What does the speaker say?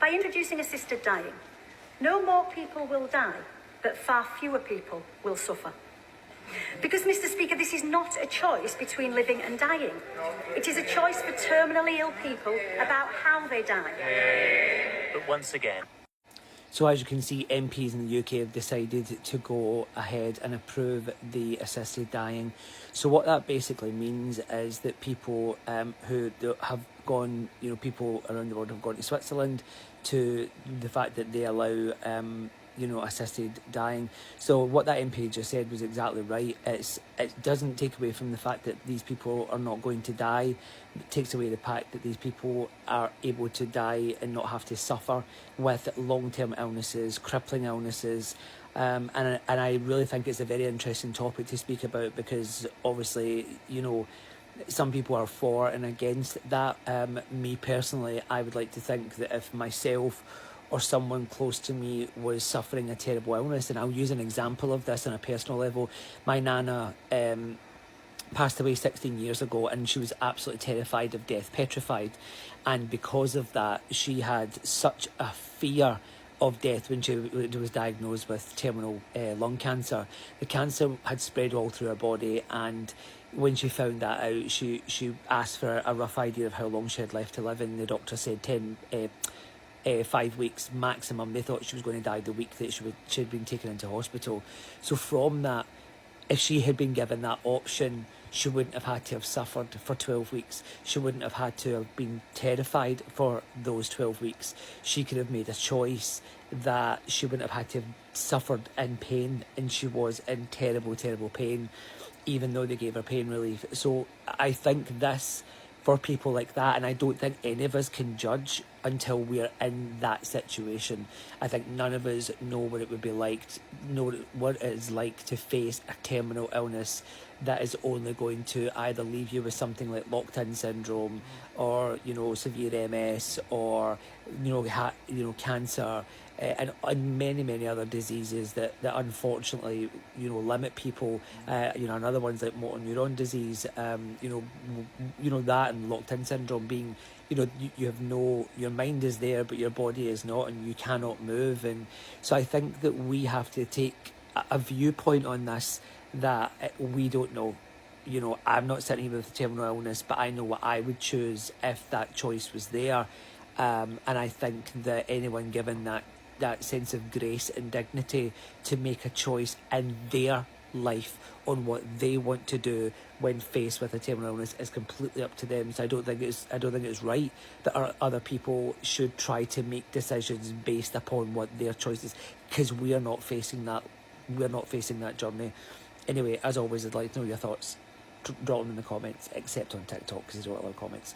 By introducing assisted dying, no more people will die, but far fewer people will suffer. Because, Mr. Speaker, this is not a choice between living and dying. It is a choice for terminally ill people about how they die. But once again... So as you can see, MPs in the UK have decided to go ahead and approve the assisted dying. So what that basically means is that people who have gone, people around the world have gone to Switzerland to the fact that they allow assisted dying. So what that MP just said was exactly right. It doesn't take away from the fact that these people are not going to die. It takes away the fact that these people are able to die and not have to suffer with long-term illnesses, crippling illnesses. And I really think it's a very interesting topic to speak about, because obviously, some people are for and against that. Me personally, I would like to think that if myself or someone close to me was suffering a terrible illness, and I'll use an example of this on a personal level. My nana passed away 16 years ago, and she was absolutely terrified of death, petrified. And because of that, she had such a fear of death when she was diagnosed with terminal lung cancer. The cancer had spread all through her body, and when she found that out, she asked for a rough idea of how long she had left to live, and the doctor said 5 weeks maximum. They thought she was going to die the week that she had been taken into hospital. So from that, if she had been given that option, she wouldn't have had to have suffered for 12 weeks. She wouldn't have had to have been terrified for those 12 weeks. She could have made a choice that she wouldn't have had to have suffered in pain, and she was in terrible, terrible pain, even though they gave her pain relief. So I think this, for people like that, and I don't think any of us can judge until we're in that situation. I think none of us know what it would be like, know what it is like to face a terminal illness that is only going to either leave you with something like locked-in syndrome, or severe MS, or cancer, and many other diseases that unfortunately limit people. Another one's like motor neuron disease. That and locked-in syndrome being, you have your mind is there but your body is not, and you cannot move. And so I think that we have to take a viewpoint on this, that we don't know. I'm not sitting here with a terminal illness, but I know what I would choose if that choice was there. And I think that anyone given that sense of grace and dignity to make a choice in their life on what they want to do when faced with a terminal illness is completely up to them. So I don't think it's right that other people should try to make decisions based upon what their choice is, because we are not facing that. We're not facing that journey. Anyway, as always, I'd like to know your thoughts. Drop them in the comments, except on TikTok, because they don't allow comments.